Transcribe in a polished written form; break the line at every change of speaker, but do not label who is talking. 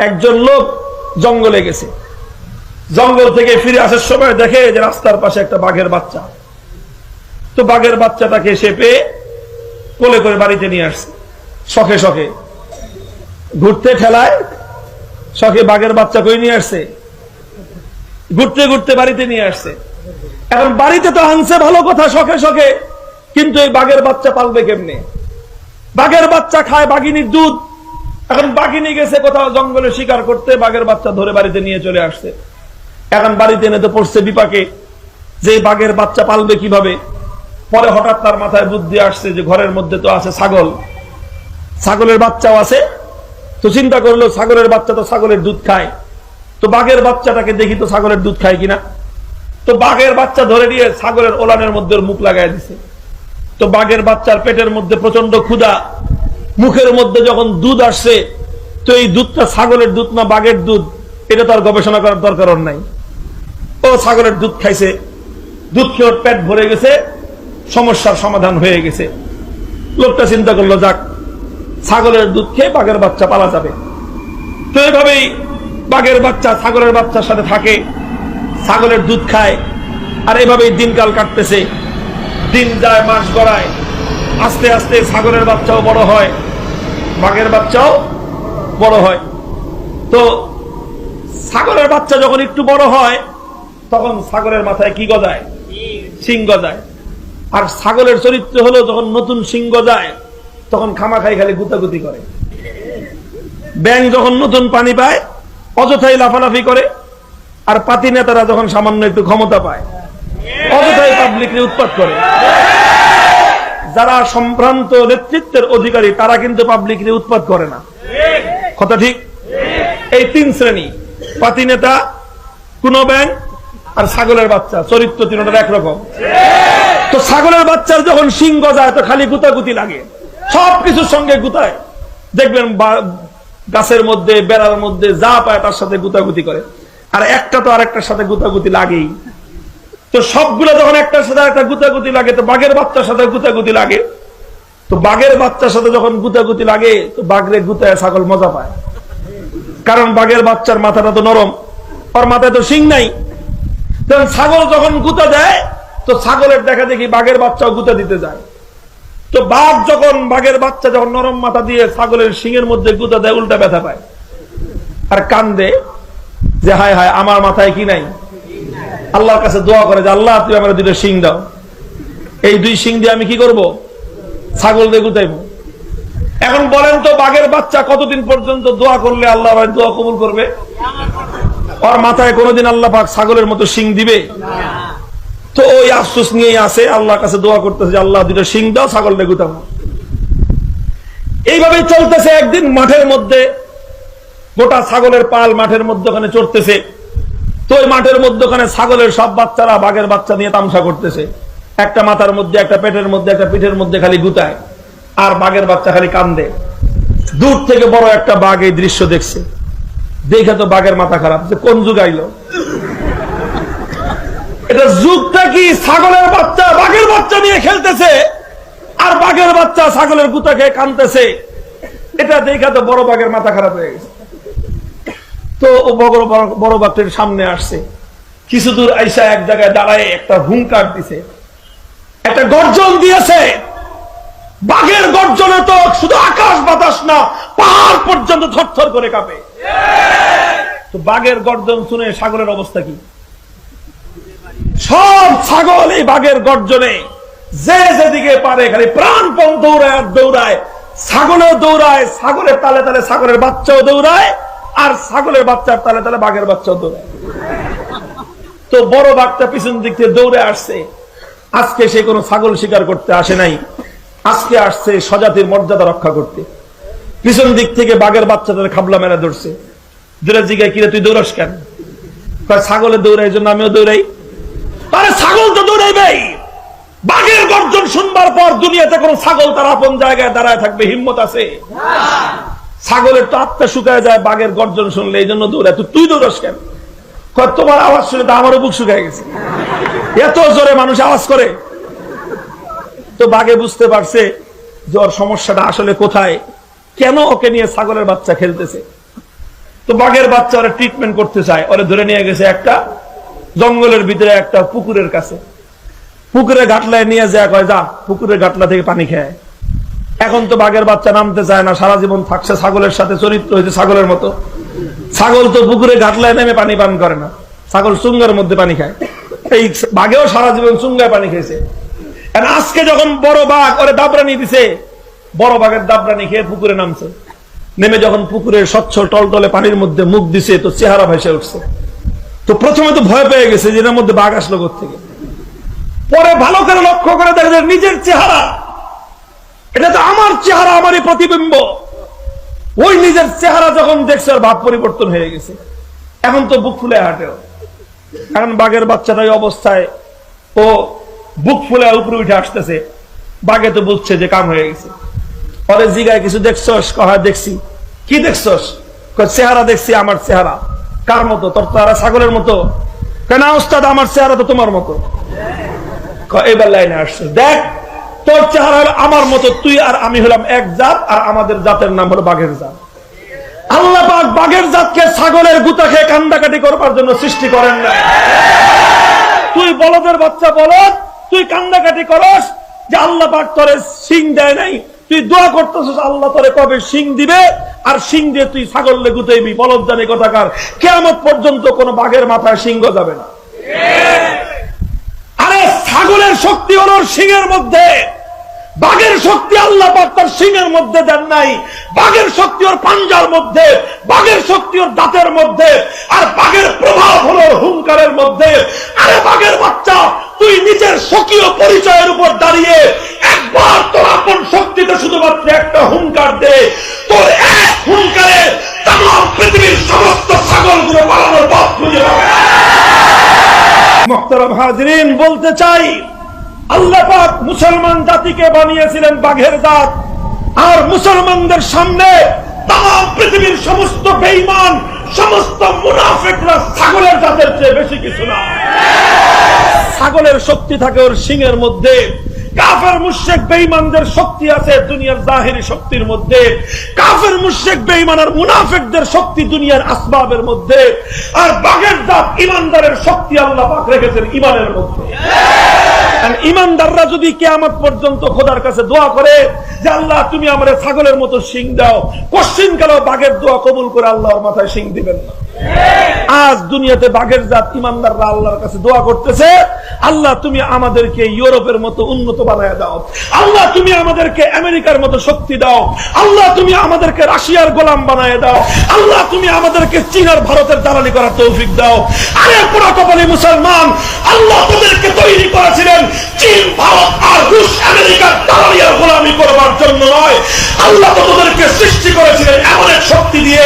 একজন লোক জঙ্গলে গেছে, জঙ্গল থেকে ফিরে আসার সময় দেখে যে রাস্তার পাশে একটা বাঘের বাচ্চা। তো বাঘের বাচ্চাটাকে সে পেয়ে কোলে করে বাড়িতে নিয়ে আসছে। শখে শখে ঘুরতে ঠেলায় শখে বাঘের বাচ্চা কই নিয়ে আসছে, ঘুরতে ঘুরতে বাড়িতে নিয়ে আসছে। এখন বাড়িতে তো আনছে ভালো কথা, শখে শখে, কিন্তু এই বাঘের বাচ্চা পালবে কেমনে? বাঘের বাচ্চা খায় বাঘিনীর দুধ। এখন বাঘিনী গেছে কোথাও জঙ্গলে শিকার করতে, বাঘের বাচ্চা ধরে বাড়িতে নিয়ে চলে আসছে। এখন বাড়িতে এনে তো পড়ছে বিপাকে যে বাঘের বাচ্চা পালবে কিভাবে। পরে হঠাৎ তার মাথায় বুদ্ধি আসছে যে ঘরের মধ্যে তো আছে ছাগল, ছাগলের বাচ্চাও আছে। তো চিন্তা করলো ছাগলের বাচ্চা তো ছাগলের দুধ খায়, তো বাঘের বাচ্চাটাকে দেখি তো ছাগলের দুধ খায় কিনা। তো বাঘের বাচ্চা ধরে নিয়ে ছাগলের ওলানের মধ্যে মুখ লাগাই দিছে। তো বাঘের বাচ্চার পেটের মধ্যে প্রচন্ড ক্ষুধা, মুখের মধ্যে যখন দুধ আসছে, তো এই দুধটা ছাগলের দুধ না বাঘের দুধ, এটা তার গবেষণা করার দরকার নাই। ও ছাগলের দুধ খাইছে, দুধ খেয়ে ওর পেট ভরে গেছে, সমস্যার সমাধান হয়ে গেছে। লোকটা চিন্তা করলো যাক, ছাগলের দুধ খেয়ে বাঘের বাচ্চা পালা যাবে। তো এইভাবেই বাঘের বাচ্চা ছাগলের বাচ্চার সাথে থাকে, ছাগলের দুধ খায়, আর এভাবেই দিনকাল কাটতেছে। দিন যায়, মাস গড়ায়, আস্তে আস্তে ছাগলের বাচ্চাও বড় হয়, বাঘের বাচ্চাও বড় হয়। তো ছাগলের বাচ্চা যখন একটু বড় হয়, তখন ছাগলের মাথায় কি গজায়? শিং গজায়। আর ছাগলের চরিত্র হলো যখন নতুন শিং গজায়, তখন খামাখাই খালি গুতাগুতি করে। ব্যাঙ যখন নতুন পানি পায় অযথাই লাফালাফি করে, আর পাতি নেতারা যখন সামান্য একটু ক্ষমতা পায় অযথাই পাবলিককে উৎপাত করে। যারা সম্ভ্রান্ত নেতৃত্বের অধিকারী তারা কিন্তু পাবলিককে উৎপাত করে না, কথা ঠিক? এই তিন শ্রেণী, পাতি নেতা, কোন ব্যাঙ আর ছাগলের বাচ্চা, চরিত্র তিনটার একরকম। তো ছাগলের বাচ্চার যখন শিং গজায় তো খালি গুতাগুতি লাগে, সবকিছুর সঙ্গে গুতায়। দেখবেন গাছের মধ্যে, বেড়ার মধ্যে যা পায় তার সাথে গুতাগুতি করে, আর একটা তো আরেকটার সাথে গুতাগুতি লাগেই। তো সবগুলো যখন একটার সাথে একটা গুতাগুতি লাগে, তো বাঘের বাচ্চার সাথে গুতাগুতি লাগে। তো বাঘের বাচ্চার সাথে যখন গুতাগুতি লাগে, তো বাঘরে গুতায় ছাগল মজা পায়, কারণ বাঘের বাচ্চার মাথাটা তো নরম, ওর মাথায় তো শিং নাই। তখন ছাগল যখন গুতা দেয়, তো ছাগলের দেখা দেখি বাঘের বাচ্চাও গুতা দিতে যায়। তো বাঘ যখন, বাঘের বাচ্চা যখন নরম মাথা দিয়ে ছাগলের শিংয়ের মধ্যে গুতা দেয়, উল্টা ব্যথা পায় আর কান্দে যে হায় হায় আমার মাথায় কি নাই। আল্লাহর কাছে দোয়া করে যে আল্লাহ তুমি আমার দুটো শিং দাও, এই দুই শিং দিয়ে আমি কি করব? ছাগল দিয়ে গুতাইব। এখন বলেন তো বাঘের বাচ্চা কতদিন পর্যন্ত দোয়া করলে আল্লাহ দোয়া কবুল করবে? ওর মাথায় কোনোদিন আল্লাহ পাক ছাগলের মতো শিং দিবে? তো ওই আফসোস নিয়েই আসে, আল্লাহর কাছে দোয়া করতেছে যে আল্লাহ দুটো শিং দাও, ছাগলটা গুতাবো। এইভাবেই চলতেছে। একদিন মাঠের মধ্যে গোটা ছাগলের পাল মাঠের মধ্যখানে চড়তেছে। তো ওই মাঠের মধ্যখানে ছাগলের সব বাচ্চারা বাঘের বাচ্চা নিয়ে তামসা করতেছে। একটা মাথার মধ্যে, একটা পেটের মধ্যে, একটা পিঠের মধ্যে খালি গুতায়, আর বাঘের বাচ্চা খালি কান্দে। দূর থেকে বড় একটা বাঘ এই দৃশ্য দেখছে, দেখে তো বাঘের মাথা খারাপ, যে কোন যুগ আইলো এটা? যুগটা কি? ছাগলের বাচ্চা বাঘের বাচ্চা নিয়ে খেলতেছে, আর বাঘের বাচ্চা ছাগলের গুতা খেয়ে কান্দতেছে। এটা দেখে তো বড় বাঘের মাথা খারাপ হয়ে গেছে। তো বড় বাঘটির সামনে আসছে, কিছু দূর আইসা এক জায়গায় দাঁড়ায় একটা হুঙ্কার দিছে, একটা গর্জন দিয়েছে। বাঘের গর্জনে তো শুধু আকাশ বাতাস না, পাহাড় পর্যন্ত থরথর করে কাঁপে। তো বাঘের গর্জন শুনে ছাগলের অবস্থা কি? সব ছাগল এই বাঘের গর্জনে যে যেদিকে পারে খালি প্রাণপণ দৌড়ায় আর দৌড়ায়। ছাগলেও দৌড়ায়, ছাগলের তালে তালে ছাগলের বাচ্চাও দৌড়ায়, আর ছাগলের বাচ্চার তালে তালে বাঘের বাচ্চাও দৌড়ায়। তো বড় বাঘটা পিছন দিক থেকে দৌড়ে আসছে। আজকে সে কোনো ছাগল শিকার করতে আসে নাই, আজকে আসছে স্বজাতির মর্যাদা রক্ষা করতে। পিছন দিক থেকে বাঘের বাচ্চা তাদের খাবলা মেরা ধরছে। যেটা জিজ্ঞাসা, কিরে তুই দৌড়াস কেন? ছাগলের দৌড়াই জন্য আমিও দৌড়াই। আরে ছাগল তো দৌড়াইবেই। বাঘের গর্জন শুনবার পর দুনিয়াতে কোন ছাগল তার আপন জায়গায় দাঁড়ায় থাকবে হিম্মত আছে? ছাগলের তো আত্মা শুকায় যায় বাঘের গর্জন শুনলে, এই জন্য দৌড়ায়। তুই দৌড়াস কেন? তোমার আওয়াজ শুনে তো আমারও বুক শুকায় গেছে, এত জোরে মানুষ আওয়াজ করে। তো বাঘে বুঝতে পারছে যে ওর সমস্যাটা আসলে কোথায়, কেন ওকে নিয়ে ছাগলের বাচ্চা খেলতেছে। তো বাঘের বাচ্চা ওরা ট্রিটমেন্ট করতে চায়, ওরা ধরে নিয়ে গেছে একটা জঙ্গলের ভিতরে একটা পুকুরের কাছে। পুকুরে ঘাটলায় নিয়ে যায়, কয় যা পুকুরের ঘাটলা থেকে পানি খায়। এখন তো বাঘের বাচ্চা নামতে চায় না, সারা জীবন থাকছে ছাগলের সাথে, চরিত্র হয়েছে ছাগলের মতো। ছাগল তো পুকুরে ঘাটলায় নেমে পানি পান করে না, ছাগল চুঙ্গার মধ্যে পানি খায়। এই বাঘেও সারা জীবন চুঙ্গায় পানি খেয়েছে। আজকে যখন বড় বাঘ ওরে দাবরানি দিছে, বড় বাঘের দাবরানি খেয়ে পুকুরে নামছে। নেমে যখন পুকুরের স্বচ্ছ টলটলে পানির মধ্যে মুখ দিছে, তো চেহারা ভেসে উঠছে। তো প্রথমে তো ভয় পেয়ে গেছে যে এর মধ্যে বাঘ আসলো কোত্থেকে। পরে ভালো করে লক্ষ্য করে দেখে নিজের চেহারা, এটা তো আমার চেহারা, আমারই প্রতিবিম্ব। ওই নিজের চেহারা যখন দেখছে আর ভাব পরিবর্তন হয়ে গেছে। এখন তো বুক ফুলে হাঁটেও। এখন বাঘের বাচ্চাটাই অবস্থায় ও বুক ফুলে উপরে উঠে আসতেছে। বাঘে তো বুঝছে যে কাম হয়ে গেছে। পরে জিগায় কিছু দেখছস? কহা দেখছি। কি দেখছস? চেহারা দেখছি, আমার চেহারা। কার মতো? তোর চেহারা ছাগলের মতো। কেন ওস্তাদ, আমার চেহারা তো তোমার মতো। এবার লাইনে আসছে, দেখ তোর চেহারা হলো আমার মতো, তুই আর আমি হলাম এক জাত, আর আমাদের জাতের নাম হলো বাঘের জাত। আল্লাহ পাক বাঘের জাতকে ছাগলের গুতা খেয়ে কান্দাকাটি করবার জন্য সৃষ্টি করেন না। তুই বলদের বাচ্চা বলদ, তুই কান্দাকাটি করস যে আল্লাহ পাক তোরে শিং দেয় নাই, তুই দোয়া করতেছিস আল্লাহ তোরে কবে শিং দিবে, আর শিং দিয়ে তুই ছাগলে গুতাইবি। বলদ জানি কথাকার, কিয়ামত পর্যন্ত কোন বাঘের মাথায় সিংহ যাবে না। আরে ছাগলের শক্তি হলো সিংহের মধ্যে, বাঘের শক্তি আল্লাহ পাক তার সিংহের মধ্যে দেন নাই। বাঘের শক্তি ওর পাঞ্জার মধ্যে, বাঘের শক্তি ওর দাঁতের মধ্যে, আর বাঘের প্রভাব হলো হুঙ্কারের মধ্যে। আরে বাঘের বাচ্চা, তুই নিজের স্বকীয় পরিচয়ের উপর দাঁড়িয়ে একবার তোর আপন শক্তিতে শুধুমাত্র একটা হুঙ্কার দে, তোর এক হুঙ্কারে তামাম পৃথিবীর সমস্ত ছাগলগুলো পালানোর পথ খুঁজে পাবে। মুহতারাম হাজিরিন, বলতে চাই আল্লাহ পাক মুসলমান জাতিকে বানিয়েছিলেন বাঘের জাত, আর মুসলমানদের সামনে তামাম পৃথিবীর সমস্ত বেঈমান, সমস্ত মুনাফিকরা ছাগলের জাতের চেয়ে বেশি কিছু না। ছাগলের শক্তি থাকে ওর সিংহের মধ্যে, কাফের মুশরিক বেঈমানদের শক্তি আছে দুনিয়ার জাহিরি শক্তির মধ্যে। কাফের মুশরিক বেঈমান আর মুনাফিকদের শক্তি দুনিয়ার আসবাবের মধ্যে। আর বাঘের জাত ঈমানদারের শক্তি আল্লাহ পাক রেখেছেন ঈমানের মধ্যে। ঈমানদাররা যদি কিয়ামত পর্যন্ত খোদার কাছে দোয়া করে যে আল্লাহ তুমি আমারে ছাগলের মতো শিং দাও, কোশ্চিন কালেও বাঘের দোয়া কবুল করে আল্লাহর মাথায় শিং দিবেন না। আজ দুনিয়াতে বাঘের জাত ঈমানদাররা আল্লাহর কাছে দোয়া করতেছে, আল্লাহ তুমি আমাদেরকে ইউরোপের মতো উন্নত বানায় দাও, আল্লাহ তুমি আমাদেরকে আমেরিকার মতো শক্তি দাও, আল্লাহ তুমি আমাদেরকে রাশিয়ার গোলাম বানায় দাও, আল্লাহ তুমি আমাদেরকে চীন আর ভারতের দালালি করার তৌফিক দাও। আরে পুরো কপালী মুসলমান, আল্লাহ তোদেরকে তৈরি করেছিলেন চীন, ভারত আর রুশ আমেরিকার দালালি আর গোলামি করবার জন্য নয়। আল্লাহ তোদেরকে সৃষ্টি করেছিলেন এমন এক শক্তি দিয়ে